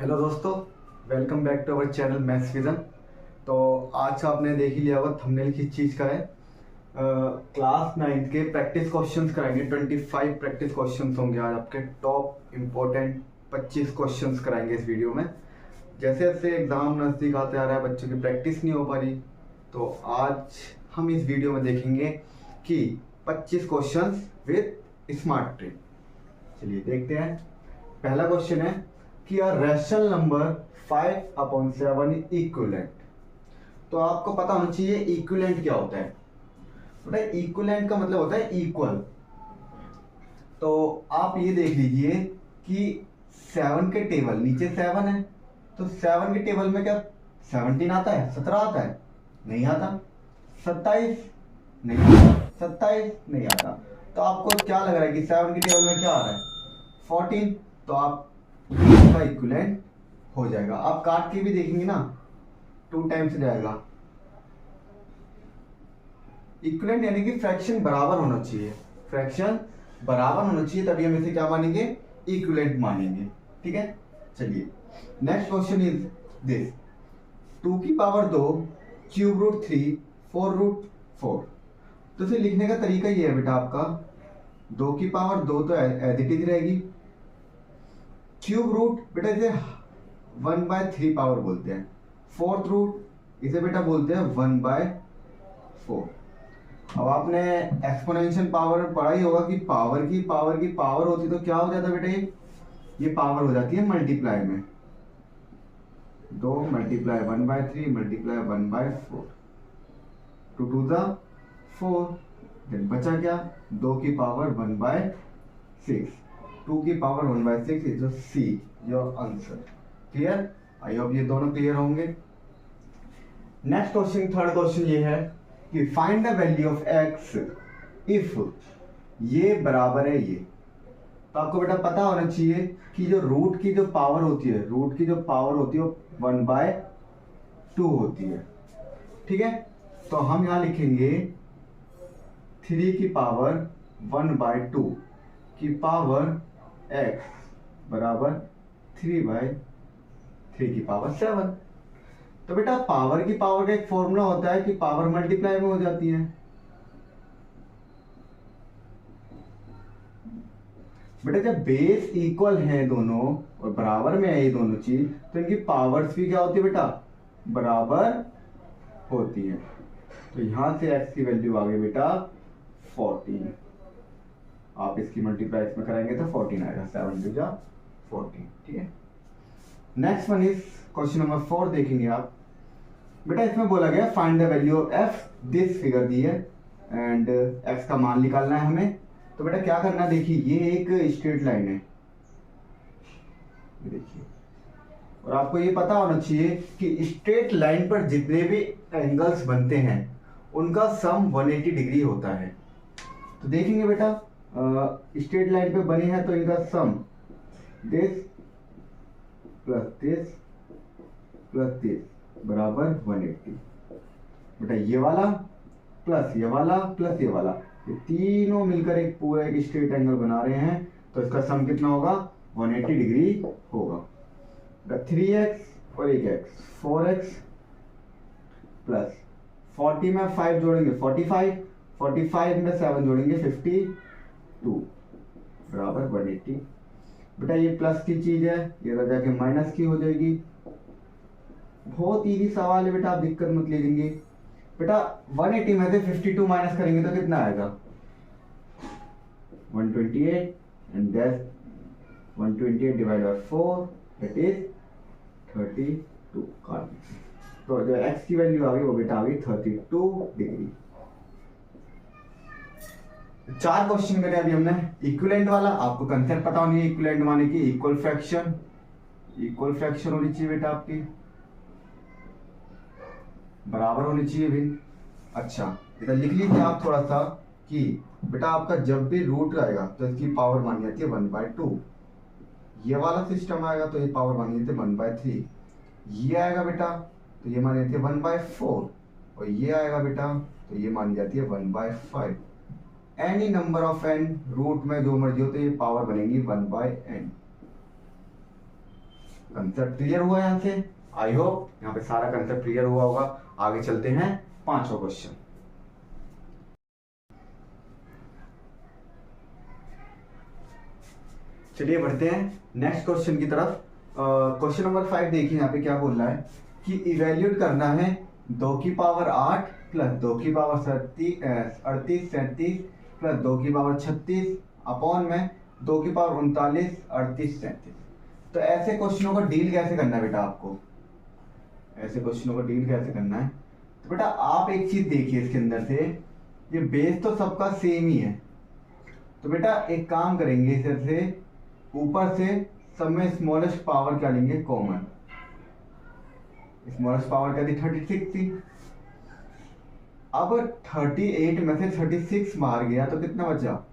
Hello दोस्तों, welcome back to our channel maths vision. तो आज आपने देख ही लिया होगा थंबनेल किस चीज़ का है। क्लास 9th के प्रैक्टिस क्वेश्चंस कराएंगे। 25 प्रैक्टिस क्वेश्चंस होंगे आज आपके टॉप इम्पोर्टेंट 25 क्वेश्चंस कराएंगे इस वीडियो में। जैसे जैसे एग्ज़ाम नज़दीक आते आ रहा है, बच्चों की प्रैक्टिस नहीं हो पा रही, तो आज हम इस वीडियो में देखेंगे कि 25 क्वेश्चंस विद स्मार्ट ट्रिक। चलिए देखते हैं। पहला क्वेश्चन है कि अ रैशनल नंबर 5/7 इक्विवेलेंट। तो आपको पता होना चाहिए इक्विवेलेंट क्या होता है। पता है इक्विवेलेंट का मतलब होता है इक्वल। तो आप ये देख लीजिए कि 7 के टेबल नीचे 7 है, तो 7 के टेबल में क्या 17 आता है, 17 आता है, नहीं आता। 27 नहीं आता, 27 नहीं आता। तो आपको क्या लग रहा है कि 7 के टेबल में क्या आ रहा है, 14। तो आप का इक्विवेलेंट हो जाएगा। आप काट के भी देखेंगे ना, 2 टाइम्स जाएगा। इक्विवेलेंट यानी कि फ्रैक्शन बराबर होना चाहिए, फ्रैक्शन बराबर होना चाहिए, तभी हम इसे क्या मानेंगे, इक्विवेलेंट मानेंगे। ठीक है, चलिए नेक्स्ट क्वेश्चन इज दिस 2 की पावर 2 क्यूब रूट 3 4 रूट 4। तो इसे लिखने का तरीका ये है बेटा, आपका 2 की पावर 2 तो एज इट इज रहेगी। क्यूब रूट बेटा इसे 1/3 पावर बोलते हैं। फोर्थ रूट इसे बेटा बोलते हैं 1/4। अब आपने एक्सपोनेंशियल पावर पढ़ा ही होगा कि पावर की पावर होती तो क्या हो जाता बेटा, ये पावर हो जाती है मल्टीप्लाई में। 2 मल्टीप्लाई 1/3 मल्टीप्लाई 1/4, 2 2 द 4। देन बचा क्या, 2 की पावर 1/6। 2 की power 1/6 is see your answer. Clear? I hope ये दोनों क्लियर होंगे। नेक्स्ट क्वेश्चन, थर्ड क्वेश्चन ये है कि find the value of x if ये बराबर है ये। तो आपको बेटा पता होना चाहिए कि जो रूट की जो पावर होती है, रूट की जो पावर होती है वो 1/2 होती है। ठीक है, तो हम यहां लिखेंगे 3 की पावर 1/2 की पावर x बराबर 3/3 की पावर 7। तो बेटा पावर की पावर का एक फॉर्मूला होता है कि पावर मल्टीप्लाई में हो जाती है। बेटा जब बेस इक्वल है दोनों और बराबर में है ये दोनों चीज, तो इनकी पावर्स भी क्या होती है बेटा, बराबर होती है। तो यहां से x की वैल्यू आ गई बेटा 14। आप इसकी मल्टीप्लाई इसमें कराएंगे तो 14 आएगा, 7 2 जा 14। ठीक है, next one is question number 4 देखेंगे आप। बेटा इसमें बोला गया find the value of f, this figure दी है एंड एक्स का मान निकालना है हमें। तो बेटा क्या करना है, देखिए ये एक स्ट्रेट लाइन है, देखिए, और आपको ये पता होना चाहिए कि स्ट्रेट लाइन पर जितने भी एंगल्स बनते हैं उनका सम 180 डिग्री होता है। तो देखेंगे बेटा स्ट्रेट लाइन पे बनी है तो इनका sum this plus this plus this बराबर 180। बेटा ये वाला प्लस ये वाला प्लस ये वाला, ये तीनों मिलकर एक पूरा एक स्ट्रेट एंगल बना रहे हैं, तो इसका सम कितना होगा, 180 डिग्री होगा। 3x और एक x 4x प्लस 40 में 5 जोड़ेंगे 45, 45 में 7 जोड़ेंगे 52 बराबर 180। बेटा ये प्लस की चीज है, ये तो जाके माइनस की हो जाएगी। बहुत इजी सवाल है बेटा, आप दिक्कत मत लीजिए। बेटा 180 में से 52 माइनस करेंगे तो कितना आएगा, 128 and that 128 divide by 4 that is 32। तो जो x की वैल्यू आ गई वो बेटा आ गई 32 डिग्री। 4 क्वेश्चन करे अभी हमने। इक्विवेलेंट वाला आपको कंसेप्ट पता होनी है, इक्विवेलेंट माने कि इक्वल फ्रैक्शन, इक्वल फ्रैक्शन होनी चाहिए बेटा आपकी, बराबर होनी चाहिए भी। अच्छा इधर लिख लीजिए आप थोड़ा सा कि बेटा आपका जब भी रूट आएगा तो इसकी पावर मानी जाती है 1/2। ये वाला सिस्टम आएगा तो ये पावर मानी जाती है 1/3। ये आएगा बेटा तो ये मानी जाती है 1/4, और ये आएगा बेटा तो ये मानी जाती है 1/5। Any number of n root में जो मर्जी हो तो ये पावर बनेगी 1/n। कंसेप्ट क्लियर हुआ यहाँ से? आई होप यहाँ पे सारा कंसेप्ट क्लियर हुआ होगा। आगे चलते हैं 5वां क्वेश्चन। चलिए बढ़ते हैं नेक्स्ट क्वेश्चन की तरफ। क्वेश्चन नंबर 5 देखिए यहाँ पे क्या बोल रहा है कि इवेल्यूट करना है 2 की पावर 8 प्लस 2 की पावर 38 37 प्लस 2 की पावर 36 अपॉन में 2 की पावर 39 38 37। तो ऐसे क्वेश्चनों को डील कैसे करना है बेटा आपको? ऐसे क्वेश्चनों को डील कैसे करना है? तो बेटा आप एक चीज देखिए इसके अंदर से, ये बेस तो सबका सेम ही है। तो बेटा एक काम करेंगे, इधर से ऊपर से सब में स्मॉलेस्ट पावर क्या लेंगे? कॉमन। स्मॉलेस्ट पावर क्या थी? 36 थी। अब 38 में से 36 बाहर गया तो कितना बचा?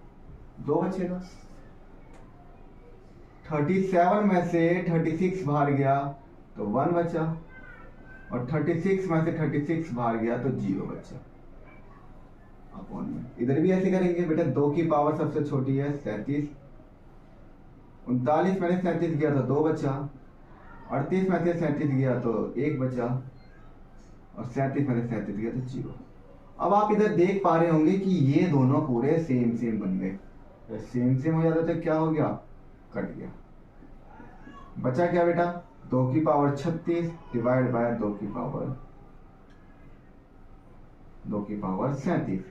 2 बचेगा। 37 में से 36 बाहर गया तो 1 बचा, और 36 में से 36 बाहर गया तो 0 बचा अपॉन में। इधर भी ऐसे करेंगे बेटा, 2 की पावर सबसे छोटी है 37, 39 में से 37 गया तो 2 बचा, 38 में से 37 गया तो 1 बचा, और 37 में से 37 गया तो 0। अब आप इधर देख पा रहे होंगे कि ये दोनों पूरे सेम सेम बन गए। सेम सेम हो जाता तो क्या हो गया? कट गया। बचा क्या बेटा? 2 की पावर 36 डिवाइड बाय 2 की पावर 37।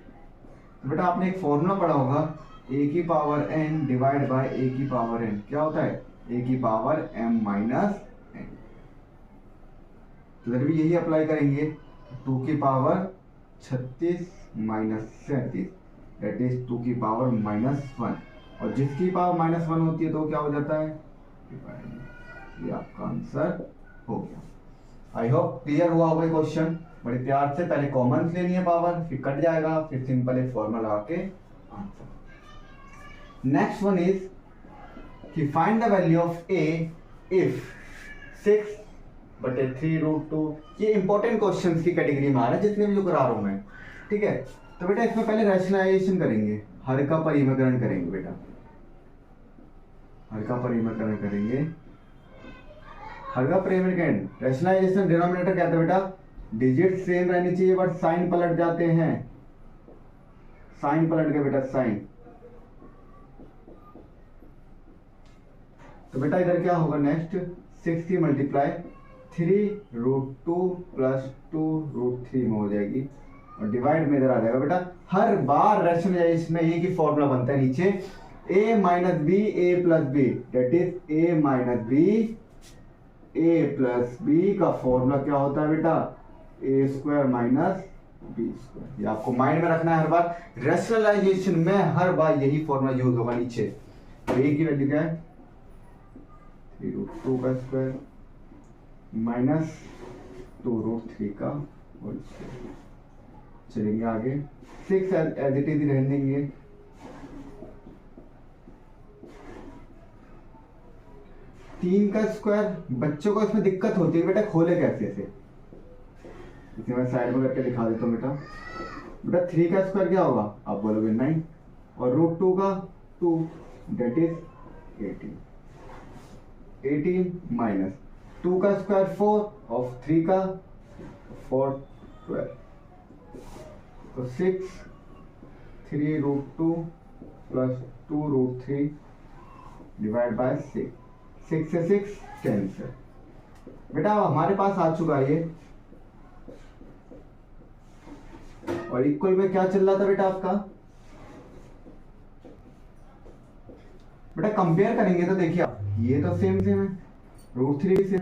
तो बेटा आपने एक फॉर्मूला पढ़ा होगा, a की power n divide by a की पावर n क्या होता है? a की पावर m माइनस n। तो इधर भी यही अप्लाई करेंगे, 2 की पावर 36 माइनस 37 दैट इज 2 की पावर -1, और जिसकी पावर -1 होती है तो क्या हो जाता है? ये आपका आंसर हो गया। आई होप क्लियर हुआ होगा क्वेश्चन। बड़े प्यार से पहले कॉमन लेनी है पावर, फिर कट जाएगा, फिर सिंपल एक फॉर्मूला लगा के आंसर। नेक्स्ट वन इज कि find the value of a if 6/3√2। ये इंपॉर्टेंट क्वेश्चंस की कैटेगरी में आ रहा है जितने भी जो करा रहा हूं मैं, ठीक है? तो बेटा इसमें पहले रैशनलाइजेशन करेंगे, हर का परिमेयकरण करेंगे बेटा, हर का परिमेयकरण करेंगे। हर का परिमेयकरण रैशनलाइजेशन डिनोमिनेटर क्या था बेटा? डिजिट सेम रहनी चाहिए बट साइन पलट जाते हैं। साइन पलट गए बेटा, साइन। तो बेटा इधर क्या होगा नेक्स्ट? 6 की मल्टीप्लाई 3√2 प्लस 2√3 में हो जाएगी, और डिवाइड में इधर आ जाएगा बेटा। हर बार रैशनलाइजेशन में एक ही फॉर्मूला बनता है नीचे, a minus b a plus b that is a minus b a plus b का फॉर्मूला क्या होता है बेटा? A square minus b square. ये आपको माइंड में रखना है हर बार। रैशनलाइजेशन में हर बार यही फॉर्मूला यूज होगा नीचे। तो a की वैल्यू क्या है? 3√2 का स्क्वायर माइनस 2√3 का होल स्क्वायर। चलेंगे आगे, 6 एज इट इज रहने देंगे। 3 का स्क्वायर, बच्चों को इसमें दिक्कत होती है बेटा, खोले कैसे ऐसे? इसे मैं साइड में करके दिखा देता हूँ बेटा। बेटा 3 का स्क्वायर क्या होगा? आप बोलोगे 9, और √2 का 2 दैट इज 18 माइनस 2 का स्क्वायर 4 और 3 का 4 12, तो 6 3√2 प्लस 2√3 डिवाइड बाय 6। 6 से 6 कैंसिल। बेटा हमारे पास आ चुका है ये, और इक्वल में क्या चल रहा था बेटा आपका? बेटा कंपेयर करेंगे तो देखिए ये तो सेम सेम है, √3 भी सेम,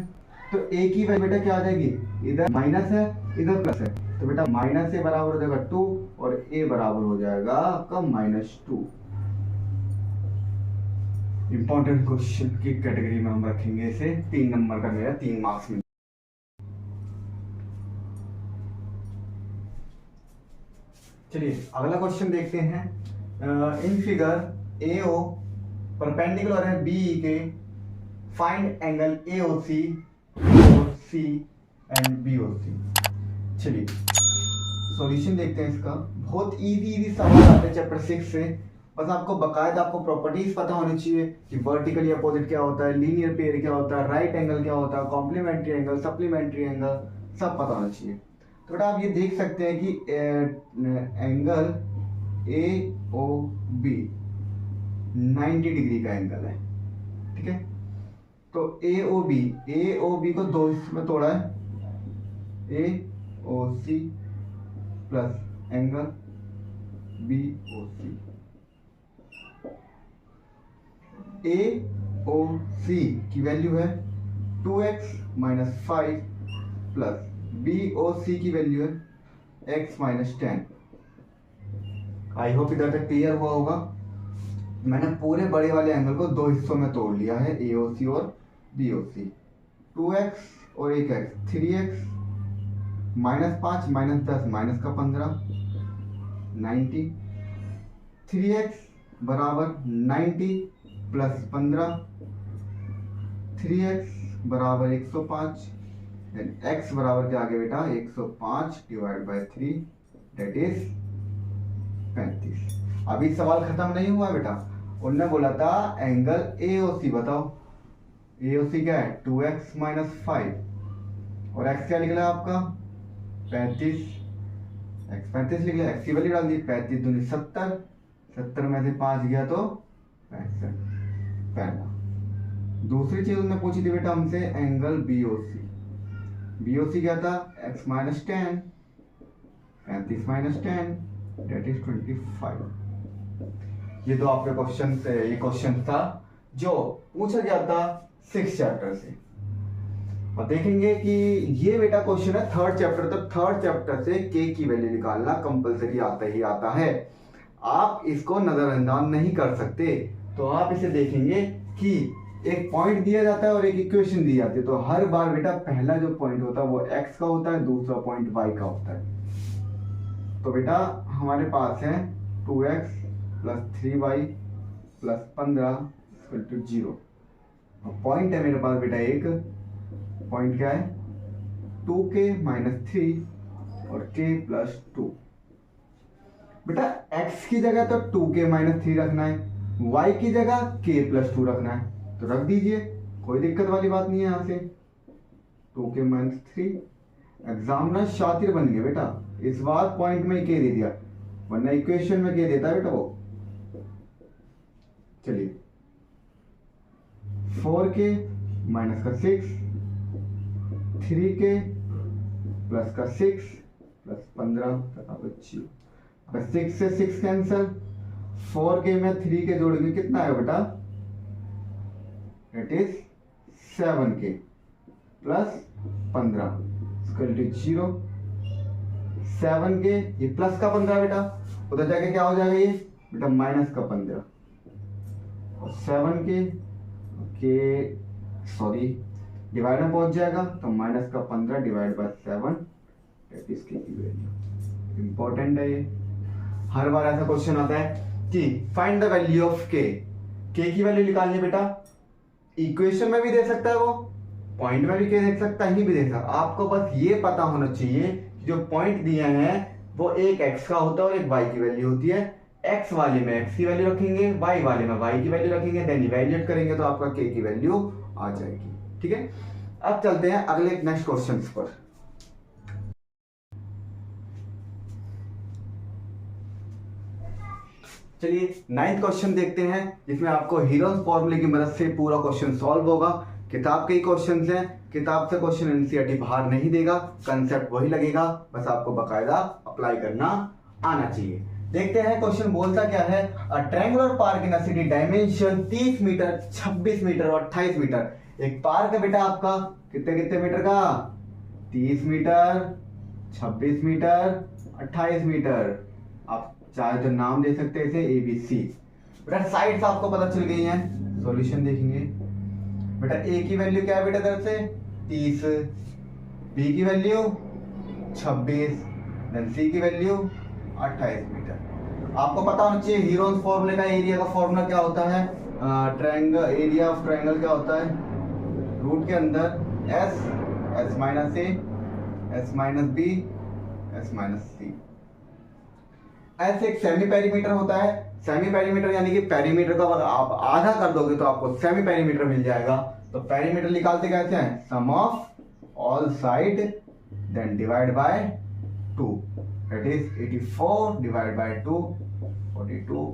तो a की वैल्यू बेटा क्या आ जाएगी? इधर माइनस है इधर प्लस है, तो बेटा माइनस a बराबर हो जाएगा 2 और a बराबर हो जाएगा आपका -2। इंपॉर्टेंट क्वेश्चन की कैटेगरी में हम रखेंगे इसे। 3 नंबर का मेरा 3 मार्क्स में। चलिए अगला क्वेश्चन देखते हैं। इन फिगर AO परपेंडिकुलर है BE के, find angle AOC C and BOC। चलिए सॉल्यूशन देखते हैं इसका। बहुत इजी सवाल आते हैं चैप्टर 6 से, बस आपको बकायदा आपको प्रॉपर्टीज पता होनी चाहिए कि वर्टिकली अपोजिट क्या होता है, लीनियर पेयर क्या होता है, राइट एंगल क्या होता है, कॉम्प्लीमेंट्री एंगल, सप्लीमेंट्री एंगल, सब पता होना चाहिए। तो बेटा आप ये देख सकते हैं कि angle A O B 90 degree का एंगल है, ठीक है। तो ए ओ बी को दो हिस्सों में तोड़ा है, A O C plus angle B O C. A O C की वैल्यू है 2x minus 5 plus B O C की वैल्यू है x माइनस 10। आई होप इधर तक क्लियर हुआ होगा। मैंने पूरे बड़े वाले एंगल को दो हिस्सों में तोड़ लिया है, ए ओ सी और बी ओ सी। 2x और 1x 3x minus 5 minus 10 minus का 15 90। 3x बराबर 90 प्लस 15, 3x बराबर 105, x बराबर क्या आ गया बेटा 105 डिवाइड बाय 3 दैट इज 35। अभी सवाल खत्म नहीं हुआ बेटा, उन्होंने बोला था एंगल AOC बताओ। AOC क्या है 2x माइनस 5 और x क्या निकला आपका 35, x 35 लिख लिया, x की वैल्यू डाल दी 35 दूनी 70, 70 में से 5 गया तो 65। पहला। दूसरी चीज उन्होंने पूछी थी बेटा हमसे एंगल BOC क्या था x minus 10, 35 minus 10 that is 25। ये तो आपके क्वेश्चन से, ये क्वेश्चन था जो पूछा गया था 6 चैप्टर से। और देखेंगे कि ये बेटा क्वेश्चन है 3rd चैप्टर, तो 3rd चैप्टर से k की वैल्यू निकालना कंपलसरी आता ही आता है, आप इसको नजरअंदाज नहीं कर सकते। तो आप इसे देखेंगे कि एक पॉइंट दिया जाता है और एक इक्वेशन दी जाती है, तो हर बार बेटा पहला जो पॉइंट होता है वो x का होता है, दूसरा पॉइंट y का होता है। तो बेटा हमारे पास है 2x plus 3y plus 15 equal to 0। Point है मेरे पास बेटा एक पॉइंट क्या है 2k माइनस 3 और k प्लस 2। बेटा x की जगह तो 2k माइनस 3 रखना है, y की जगह k प्लस 2 रखना है, तो रख दीजिए, कोई दिक्कत वाली बात नहीं है। यहाँ से 2k माइनस 3। एग्जामिनर शातिर बन गए बेटा, इस बार पॉइंट में k दे दिया, वरना इक्वेशन में k देता है बेटा वो। चलिए 4k माइनस का 6, 3k प्लस का 6 प्लस 15 बराबर 0। 6 से 6 कैंसल, 4k में 3k जोड़ेंगे कितना है बेटा it is 7k plus 15 equal to 0। 7k ये प्लस का 15 बेटा, उधर जाके क्या हो जाएगा ये बेटा माइनस का 15 और 7k सॉरी डिवाइड में पहुंच जाएगा, तो माइनस का 15 divide by 7 that is k की वैल्यू। इंपॉर्टेंट है ये, हर बार ऐसा क्वेश्चन आता है कि find the value of k की वैल्यू निकालनी बेटा, इक्वेशन में भी दे सकता है वो, पॉइंट में भी k देख सकता है, ही भी देख सकता है। आपको बस ये पता होना चाहिए कि जो पॉइंट दिए हैं वो एक x का होता है और एक y की वैल्यू होती है। x वाले में x की वैल्यू रखेंगे, y वाले में y की वैल्यू रखेंगे, देन इवैल्यूएट करेंगे तो आपका k की वैल्यू आ जाएगी। ठीक है, अब चलते हैं अगले नेक्स्ट क्वेश्चन पर। चलिए 9th क्वेश्चन देखते हैं, जिसमें आपको हीरोज फॉर्मूले की मदद से पूरा क्वेश्चन सॉल्व होगा। किताब के ही क्वेश्चन हैं, किताब से क्वेश्चन एनसीईआरटी बाहर नहीं देगा, कंसेप्ट वही लगेगा, बस आपको बकायदा अप्लाई करना आना चाहिए। देखते हैं क्वेश्चन बोलता क्या है। A triangular park in a city dimension 30 metre, 26 metre और 28 मीटर। एक पार्क है बेटा आपका, कितने कितने मीटर का 30 मीटर, 26 मीटर, 28 मीटर। आप चाहे तो नाम दे सकते हैं इसे ABC। बेटा साइड्स आपको पता चल गई हैं, सॉल्यूशन देखेंगे। बेटा A की वैल्यू क्या है बेटा तरफ से 30, B की वैल्यू 26, देन C की वैल्यू 28 मीटर। आपको पता होना चाहिए हीरोज फॉर्मूले का एरिया का फॉर्मूला क्या होता है, ट्रायंगल एरिया ऑफ ट्रायंगल क्या होता है, रूट के अंदर S minus A, S minus B, S minus C। ऐसे एक सेमी पेरीमीटर होता है सेमी पेरीमीटर यानी कि पेरीमीटर का आप आधा कर दोगे तो आपको सेमी पेरीमीटर मिल जाएगा। तो पेरीमीटर निकालते कैसे हैं, sum of all side then divide by 2, that is 84 divide by 2, 42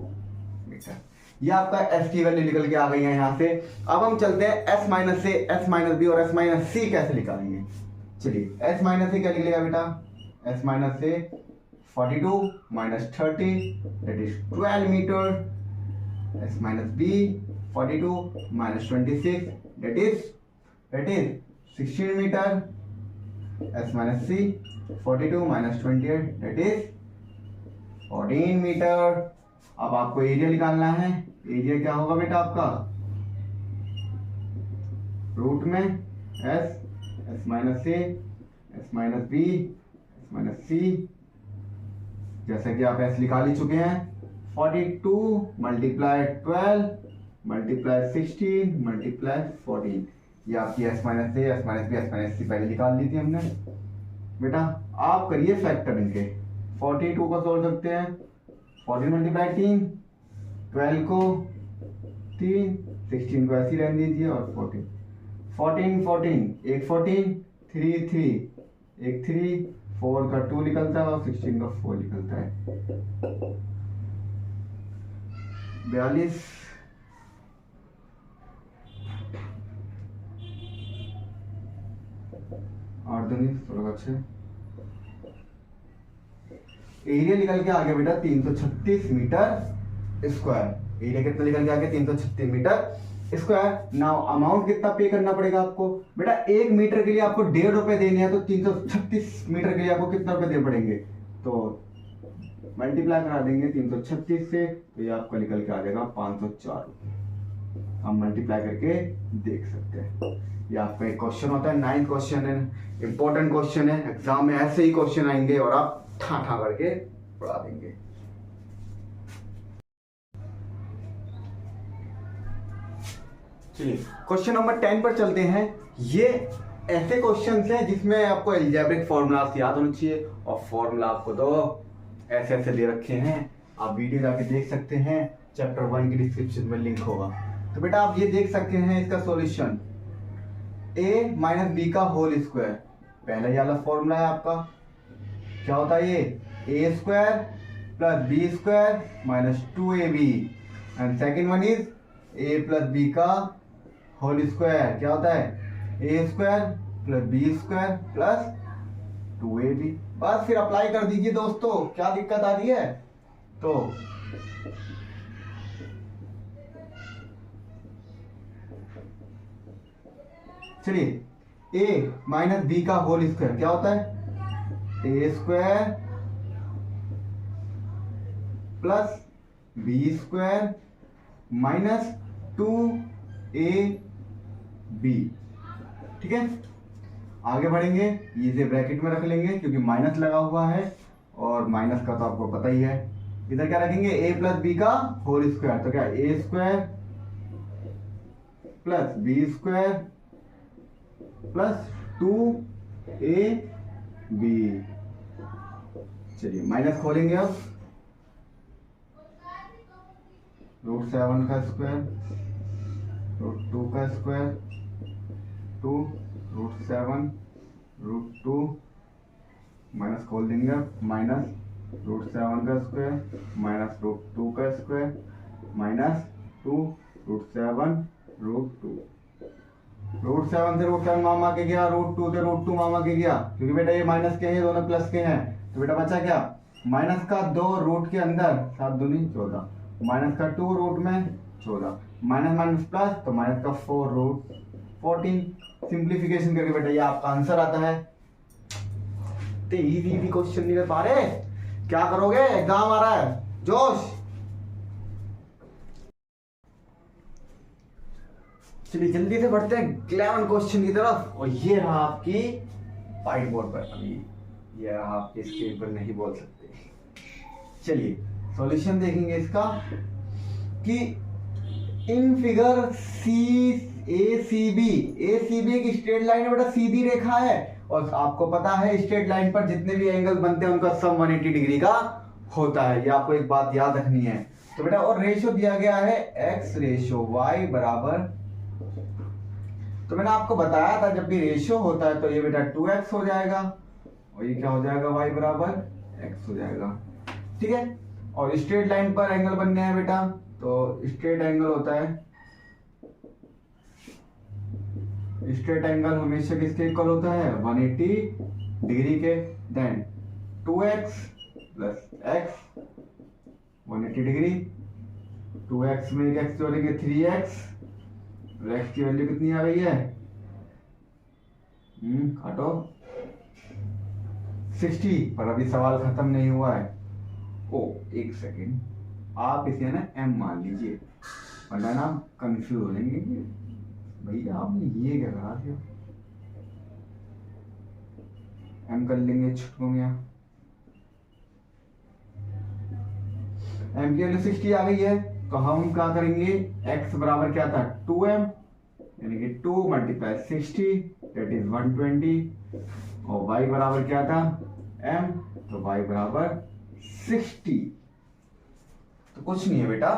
metre. ये आपका एस की वैल्यू निकल के आ गई है यहाँ से। अब हम चलते हैं एस माइनस से एस माइनस बी और एस माइनस सी कैसे निकालेंगे। चलिए एस माइनस से क्या निकलेगा बेटा, एस माइनस से 42 minus 30 that is 12 metre, s minus b 42 minus 26 that is 16 metre, s minus c 42 minus 28 that is 14 metre. अब आपको एरिया निकालना है। एरिया क्या होगा बेटा आपका, रूट में s minus a, s minus b, s minus c, जैसा कि आप एस निकाल ही चुके हैं, 42 मल्टीप्लाई 12 मल्टीप्लाई 16 मल्टीप्लाई 14, ये आपकी s minus a, s minus b, s minus c पहले निकाल ली थी हमने। बेटा आप करिए फैक्टर इनके, 42 को तोड़ सकते हैं, 14 मल्टीप्लाई 3, 12 को 3, 16 को ऐसे रहने दीजिए और 14 एक 14 3 3 एक 3, 4 का 2 निकलता है और 16 का 4 निकलता है, 42। और दूनी 16 का 6, एरिया निकल के आ गया बेटा 336 मीटर स्क्वायर। एरिया कितना निकल के आ गया, 336 मीटर स्क्वायर। नाउ अमाउंट कितना पे करना पड़ेगा आपको बेटा, 1 मीटर के लिए आपको 1.5 रुपए देने हैं, तो 336 मीटर के लिए आपको कितना रुपए देने पड़ेंगे, तो मल्टीप्लाई करा देंगे 336 से, तो ये आपका निकल के आ जाएगा 504 रुपए। हम मल्टीप्लाई करके देख सकते हैं। ये आपका एक क्वेश्चन होता है, 9th क्वेश्चन है, इंपॉर्टेंट क्वेश्चन है, एग्जाम में ऐसे ही क्वेश्चन आएंगे और आप ठा ठा करके पढ़ा देंगे। चलिए क्वेश्चन नंबर 10 पर चलते हैं। ये ऐसे क्वेश्चंस हैं जिसमें आपको एल्जेब्रिक फॉर्मूलास याद होने चाहिए, और फॉर्मूला आपको तो ऐसे ऐसे दे रखे हैं, आप वीडियो जाके देख सकते हैं, चैप्टर 1 की डिस्क्रिप्शन में लिंक होगा। तो बेटा आप ये देख सकते हैं इसका सॉल्यूशन, a माइनस बी का होल स्क्वायर, पहला ये वाला फॉर्मूला है आपका, क्या होता है ये, a square plus b square minus 2ab, and second one is a plus b का होल स्क्वायर, क्या होता है, a square plus b square plus 2ab। बस फिर अप्लाई कर दीजिए दोस्तों, क्या दिक्कत आ रही है। तो चलिए a माइनस बी का होल स्क्वायर क्या होता है, a square plus b square minus 2ab, ठीक है। आगे बढ़ेंगे, इसे ब्रैकेट में रख लेंगे क्योंकि माइनस लगा हुआ है, और माइनस का तो आपको पता ही है। इधर क्या रखेंगे, a प्लस बी का होल स्क्वायर, तो क्या a square plus b square plus 2ab। चलिए माइनस खोलेंगे अब, √7 का स्क्वायर, √2 का स्क्वायर, 2 √7 √2, माइनस खोल देंगे अब, माइनस √7 का स्क्वायर माइनस √2 का स्क्वायर माइनस 2 √7 √2, √7 से √7 मामा के गया, √2 से √2 मामा के गया, क्योंकि बेटा ये माइनस के हैं, दोनों प्लस के हैं, तो बेटा बचा क्या, माइनस का 2 रूट के अंदर 7 दूनी 14, माइनस का 2 रूट में 14, माइनस माइनस प्लस, तो माइनस का 4 रूट 14। सिंप्लीफिकेशन करके बेटा ये आपका आंसर आता है। तो इजी क्वेश्चन नहीं कर पा रहे, क्या करोगे, एग्जाम आ रहा है, जोश। चलिए जल्दी से बढ़ते हैं 11 क्वेश्चन की तरफ, और ये रहा आपकी व्हाइट बोर्ड पर, अभी ये रहा आपके स्क्रीन पर, नहीं बोल सकते। चलिए सॉल्यूशन देखेंगे इसका, कि इन फिगर ACB एक स्ट्रेट लाइन है बेटा, सीधी रेखा है, और आपको पता है स्ट्रेट लाइन पर जितने भी एंगल बनते हैं उनका सम 180 डिग्री का होता है। ये आपको एक बात याद रखनी है, तो बेटा और रेशियो दिया गया है x रेशियो y बराबर, तो मैंने आपको बताया था जब भी रेशियो होता है तो ये बेटा 2x हो जाएगा और ये क्या हो जाएगा y बराबर x हो जाएगा। ठीक है, और स्ट्रेट लाइन पर एंगल बनने हैं बेटा, तो स्ट्रेट एंगल होता है, स्ट्रेट एंगल हमेशा किसके इक्वल होता है 180 डिग्री के। Then 2x plus x 180 degree, 2x में एक x जोड़ेंगे 3x, और x की वैल्यू कितनी आ गई है काटो 60, पर अभी सवाल खत्म नहीं हुआ है। ओ एक सेकेंड, आप इसे ना m मान लीजिए वरना ना कंफ्यूज हो जाएंगे कि भैया आपने ये क्या करा दिया। m कर लेंगे छुटकों में, m की वैल्यू 60 आ गई है, तो हम क्या करेंगे x बराबर क्या था 2m, यानी कि 2 मल्टीप्लाई 60 दैट इज 120, और y बराबर क्या था m, तो y बराबर 60। तो कुछ नहीं है बेटा,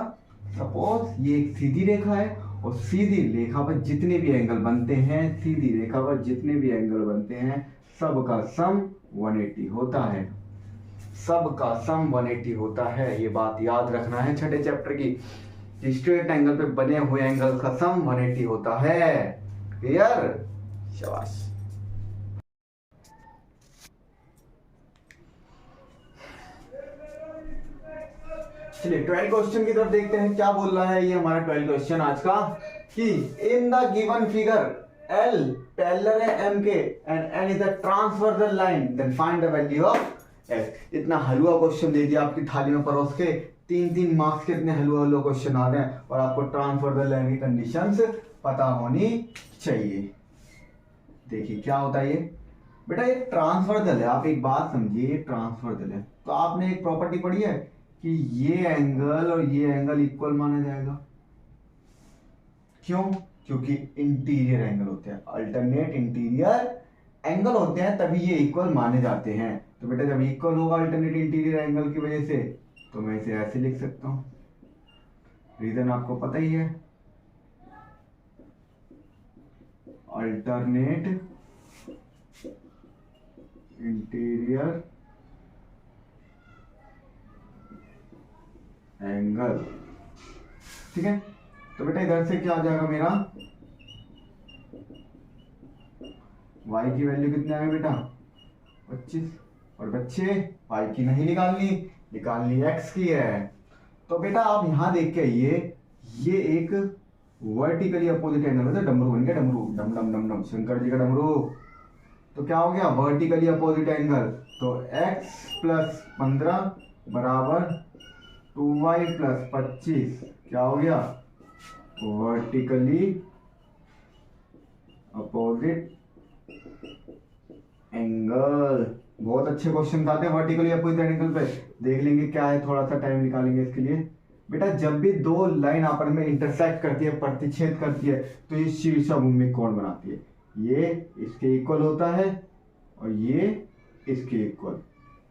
सपोज ये एक सीधी रेखा है और सीधी रेखा पर जितने भी एंगल बनते हैं, सीधी रेखा पर जितने भी एंगल बनते हैं सबका सम 180 होता है, सबका सम 180 होता है। ये बात याद रखना है छठे चैप्टर की, स्ट्रेट एंगल पे बने हुए एंगल का सम 180 होता है। क्लियर, शाबाश। चलिए 12 क्वेश्चन की तरफ देखते हैं, क्या बोल रहा है ये हमारा 12 क्वेश्चन आज का, कि in the given figure L parallel है M के and N is the transversal line, then find the value of X। इतना हलवा क्वेश्चन दे दिया आपकी थाली में परोस के, 3-3 मार्क्स के इतने हलवा क्वेश्चन आ रहे हैं और आपको ट्रांसवर्सल लाइन की कंडीशंस पता होनी चाहिए। देखिए क्या होता है ये बेटा, ये ट्रांसवर्सल है, आप एक बात समझिए, ट्रांसवर्सल है तो आपने एक प्रॉपर्टी पढ़ी है कि ये एंगल और ये एंगल इक्वल माना जाएगा। क्यों? क्योंकि इंटीरियर एंगल होते हैं, अल्टरनेट इंटीरियर एंगल होते हैं, तभी ये इक्वल माने जाते हैं। तो बेटा जब इक्वल होगा अल्टरनेट इंटीरियर एंगल की वजह से, तो मैं इसे ऐसे लिख सकता हूं, रीजन आपको पता ही है, अल्टरनेट इंटीरियर एंगल। ठीक है, तो बेटा इधर से क्या आ जाएगा मेरा, y की वैल्यू कितनी आ गई बेटा 25, और बच्चे y की नहीं निकालनी, निकालनी x की है। तो बेटा आप यहां देख के ये एक वर्टिकली अपोजिट एंगल होता है, डमरू बन गया, डमरू डम डम डम डम शंकर जी का डमरू। तो क्या हो गया वर्टिकली अपोजिट एंगल, तो x प्लस 15 बराबर 2y प्लस 25 क्या हो गया वर्टिकली अपोजिट एंगल। बहुत अच्छे क्वेश्चन आते हैं वर्टिकली अपोजिट एंगल पे, देख लेंगे क्या है, थोड़ा सा टाइम निकालेंगे इसके लिए। बेटा जब भी दो लाइन आपस में इंटरसेक्ट करती है, प्रतिच्छेद करती है, तो ये शीर्षभूमि कोण बनाती है, ये इसके इक्वल होता है और ये इसके इक्वल,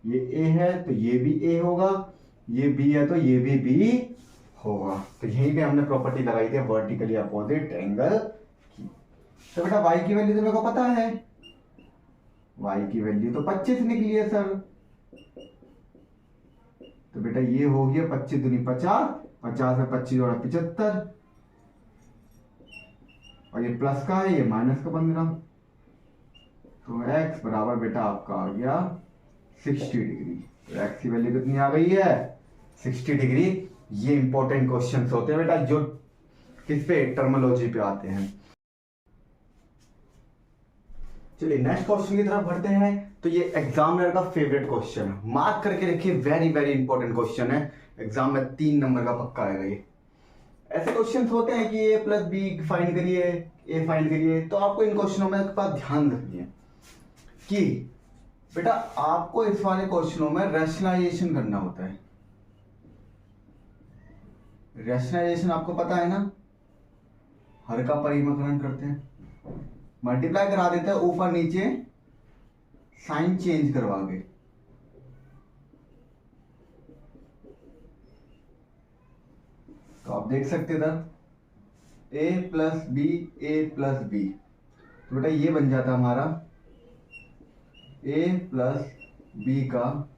ये ए है तो ये भी ए होगा, ये बी है तो ये भी बी होगा। तो यहीं पे हमने प्रॉपर्टी लगाई थी वर्टिकली अपोजिट एंगल की। तो बेटा y की वैल्यू तो मेरे को पता है, y की वैल्यू तो 25 निकली है सर, तो बेटा ये हो गया 25 दूनी 50, 50 में 25 जोड़ा 75, और ये प्लस का है ये माइनस का 15, तो x बराबर बेटा आपका आ गया 60 डिग्री। तो x की वैल्यू कितनी आ गई है 60 डिग्री। ये इंपॉर्टेंट क्वेश्चंस होते हैं बेटा जो किस पे, टर्मोलॉजी पे आते हैं। चलिए नेक्स्ट क्वेश्चन की तरफ बढ़ते हैं। तो ये एग्जामिनर का फेवरेट क्वेश्चन है, मार्क करके रखिए, वेरी वेरी इंपॉर्टेंट क्वेश्चन है, एग्जाम में 3 नंबर का पक्का आएगा ये। ऐसे क्वेश्चंस होते हैं कि a प्लस बी फाइंड करिए, a फाइंड करिए, तो आपको इन क्वेश्चनों में एक बात ध्यान रखनी है कि बेटा आपको इस वाले क्वेश्चनों में रैशनलाइजेशन करना होता है। रैशनलाइजेशन आपको पता है ना, हर का परिमाकरण करते हैं, मल्टीप्लाई करा देते हैं ऊपर नीचे साइन चेंज करवा के। तो आप देख सकते थे a plus b, a plus b, तो बेटा ये बन जाता हमारा a प्लस बी का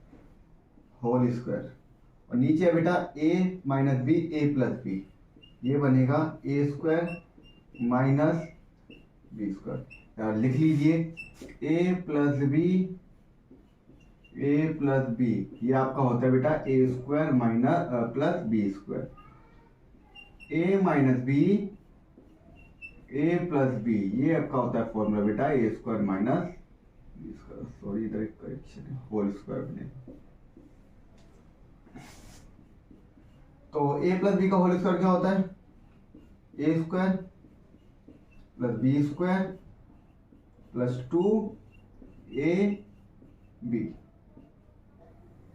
होल स्क्वायर, और नीचे है बेटा a minus b, a plus b, ये बनेगा a square minus b square. लिख लीजिए a plus b, a plus b, ये आपका होता है बेटा a square minus plus b square, a minus b, a plus b, ये आपका होता है फॉर्मूला बेटा a square minus b square, sorry इधर एक करेक्शन है, होल स्क्वायर बनेगा। तो ए प्लस बी का होल स्क्वायर क्या होता है, a square plus b square plus 2 a b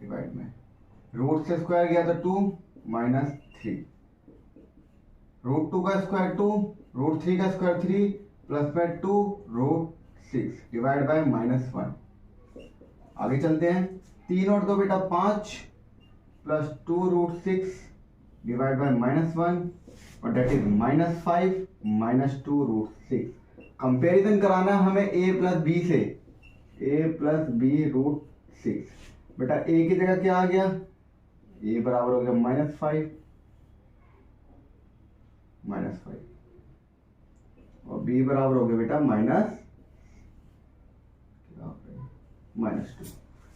divide में रूट से स्क्वायर गया तो 2 माइनस 3, रूट 2 का स्क्वायर 2, रूट 3 का स्क्वायर 3 प्लस में 2 रूट 6 डिवाइड बाय -1। आगे चलते हैं, 3 और 2 बेटा 5 प्लस 2 रूट 6 डिवाइड बाय -1 और that is -5 minus 2 root 6। Comparison कराना है हमें a प्लस बी से, a प्लस बी रूट 6, बेटा a की जगह क्या आ गया, a बराबर हो गया -5 और b बराबर हो गया बेटा -2।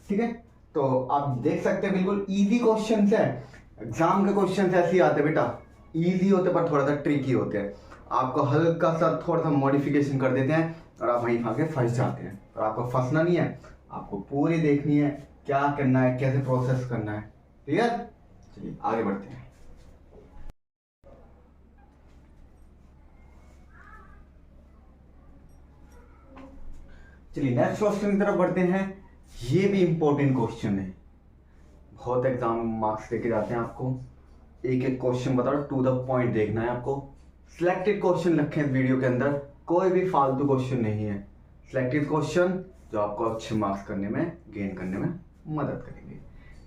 ठीक है, तो आप देख सकते हैं बिल्कुल इजी क्वेश्चन है, एग्जाम के क्वेश्चन ऐसे ही आते बेटा, इजी होते पर थोड़ा सा ट्रिकी होते हैं, आपको हल्का सा थोड़ा सा मॉडिफिकेशन कर देते हैं और आप वहीं आके फंस जाते हैं। और आपको फंसना नहीं है, आपको पूरी देखनी है क्या करना है, कैसे प्रोसेस करना है। क्लियर, चलिए आगे बढ़ते हैं। चलिए नेक्स्ट क्वेश्चन की तरफ बढ़ते हैं। ये भी इंपॉर्टेंट क्वेश्चन है, बहुत एग्जाम मार्क्स लेके जाते हैं आपको, एक एक क्वेश्चन बताओ, टू द पॉइंट देखना है आपको। सिलेक्टेड क्वेश्चन रखे हैं वीडियो के अंदर, कोई भी फालतू क्वेश्चन नहीं है, सिलेक्टेड क्वेश्चन जो आपको अच्छे मार्क्स करने में, गेन करने में मदद करेंगे।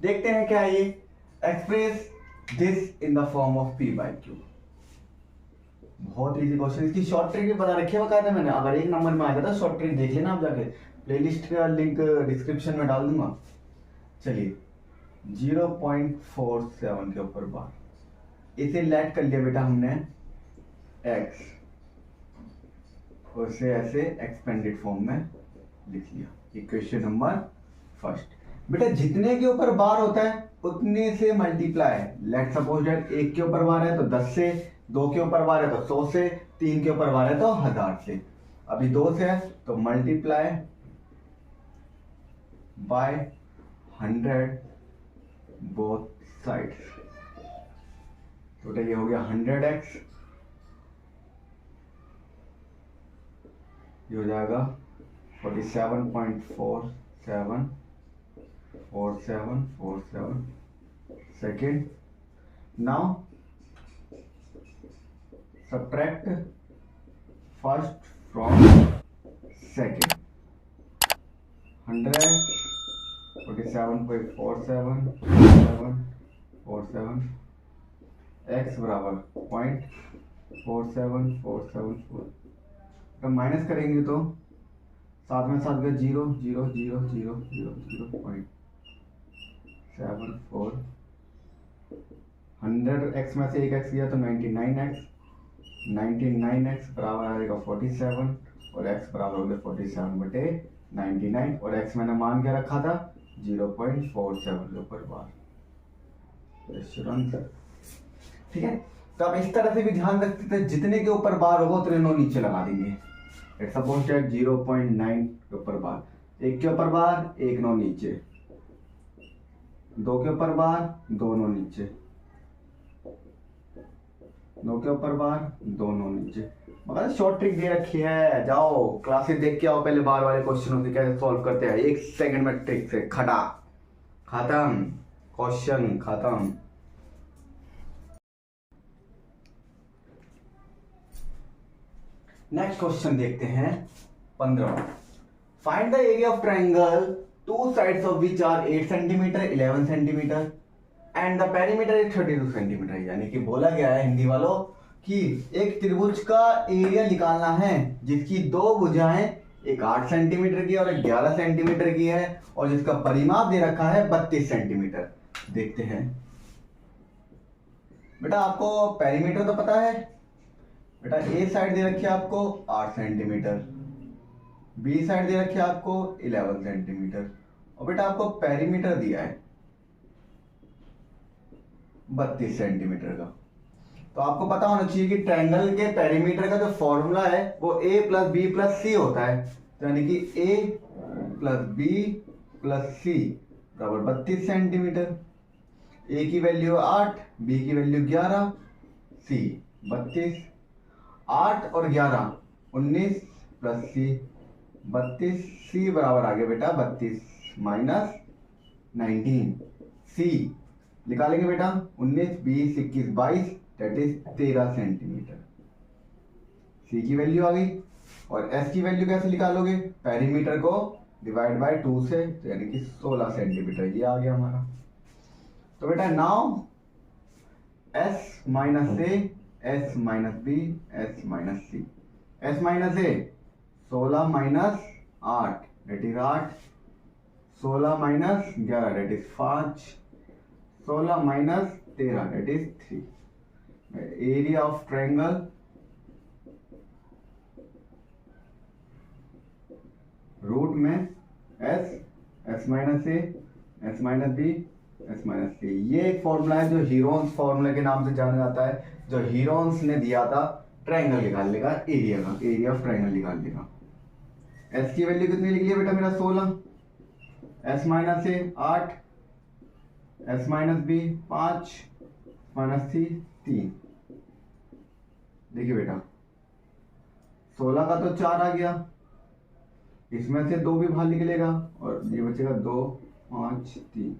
देखते हैं क्या है ये, express this in the form of p by Q. बहुत इजी क्वेश्चन, इसकी शॉर्ट ट्रिक भी बता रखी है बकायदा मैंने, अगर एक नंबर में आ जाता शॉर्ट ट्रिक देख लेना आप जाके, प्लेलिस्ट का लिंक डिस्क्रिप्शन में डाल दूंगा। चलिए 0.47 के ऊपर बार, इसे लेट कर लिया बेटा हमने x, और इसे ऐसे एक्सपेंडेड फॉर्म में लिख लिया। इक्वेशन नंबर फर्स्ट, बेटा जितने के ऊपर बार होता है उतने से मल्टीप्लाई, लेट सपोज दैट 1 के ऊपर बार है तो 10 से, 2 के ऊपर बार है तो 100 से, 3 के ऊपर बार है तो 1000 से, अभी 2 से है तो multiply by 100 both sides, total ये हो गया 100x, ये हो जाएगा 47.4747 second. Now subtract first from second, 100x 47.4747 x बराबर 0.47474, तो माइनस करेंगे तो साथ में साथ गया 0 0 0 0 0 0.74, 100x में से एक x गया तो 99x बराबर आएगा 47 और x बराबर हो गया 47/99 और x मैंने मान के रखा था 0.47 के ऊपर बार। ठीक है, तो आप इस तरह से भी ध्यान रखते थे, जितने के ऊपर बार होगा उतने नो नीचे लगा देंगे। सपोज दैट 0.9 के ऊपर बार, 1 के ऊपर बार 1 नो नीचे, 2 के ऊपर बार 2 नो नीचे, 9 के ऊपर बार 2 नो नीचे। मगर शॉर्ट ट्रिक दे रखी है, जाओ क्लासेस देख के आओ, पहले बार वाले क्वेश्चन से कैसे सॉल्व करते हैं, 1 सेकंड में ट्रिक से खड़ा खत्म, क्वेश्चन खत्म। नेक्स्ट क्वेश्चन देखते हैं 15। Find the area of triangle two sides of which are 8 centimetre 11 centimetre. And the perimeter is 32 centimetre. यानी कि बोला गया है हिंदी वालों कि एक त्रिभुज का एरिया निकालना है जिसकी दो भुजाएं, एक 8 सेंटीमीटर की और एक 11 सेंटीमीटर की है, और जिसका परिमाप दे रखा है 32 सेंटीमीटर। देखते हैं बेटा, आपको पेरीमीटर तो पता है बेटा, ए साइड दे रखी है आपको 8 सेंटीमीटर, बी साइड दे रखी है आपको 11 सेंटीमीटर, और बेटा आपको पेरीमीटर दिया है 32 सेंटीमीटर का। तो आपको पता होना चाहिए कि ट्रायंगल के पेरीमीटर का जो फॉर्मूला है वो a प्लस बी प्लस सी होता है। तो यानी कि a प्लस बी प्लस सी बराबर 32 सेंटीमीटर। a की वैल्यू 8, b की वैल्यू 11, c 32, 8 और 11 19 प्लस सी 32, c बराबर आ गया बेटा 32 माइनस 19, c निकालेंगे बेटा 19 20 21 22 दैट इज 13 सेंटीमीटर। c की वैल्यू आ गई। और s की वैल्यू कैसे निकालोगे? पेरीमीटर को डिवाइड बाय 2 से, तो यानी कि 16 सेंटीमीटर ये आ गया हमारा। तो बेटा now s minus a, s minus b, s minus c। s minus a 16 minus 8 that is 8, 16 minus 11 that is 5, 16 minus 13 that is 3। Area of triangle root में s minus a, s minus b, s minus c। ये एक formula है जो Heron's formula के नाम से जाना जाता है, जो हीरोन्स ने दिया था ट्रायंगल निकालने का, एरिया का, एरिया ऑफ ट्रायंगल निकालने का। s की वैल्यू कितनी लिख लिया बेटा मेरा 16, s minus a 8, s minus b 5, minus c 3। देखिए बेटा 16 का तो 4 आ गया, इसमें से 2 भी बाहर निकलेगा और ये बचेगा 2 5 3,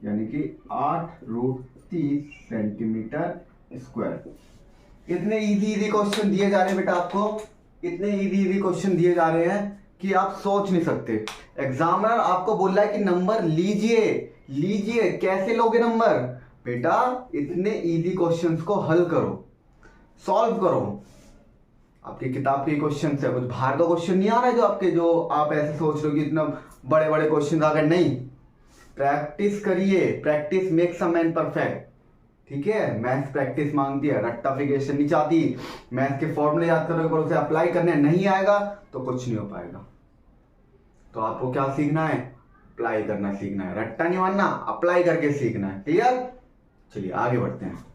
यानी कि 8√30 सेंटीमीटर स्क्वायर। इतने इजी क्वेश्चन दिए जा रहे हैं बेटा आपको, इतने इजी क्वेश्चन दिए जा रहे हैं कि आप सोच नहीं सकते। एग्जामिनर आपको बोल रहा है कि नंबर लीजिए लीजिए, कैसे लोगे नंबर? बेटा इतने इजी क्वेश्चंस को हल करो, सॉल्व करो। आपकी किताब के क्वेश्चन से कुछ बाहर का क्वेश्चन नहीं आ रहा है जो आप ऐसे सोच रहे हो कि इतना बड़े बड़े क्वेश्चन आ गए। नहीं, प्रैक्टिस करिए, practice makes a man perfect. ठीक है, मैथ्स प्रैक्टिस मांगती है, रट्टाफिकेशन नहीं चाहती। मैथ्स के फॉर्मूले याद करोगे पर उसे अप्लाई करने नहीं आएगा तो कुछ नहीं हो पाएगा। तो आपको क्या सीखना है? अप्लाई करना सीखना है, रट्टा नहीं मारना, अप्लाई करके सीखना है। क्लियर? चलिए आगे बढ़ते हैं।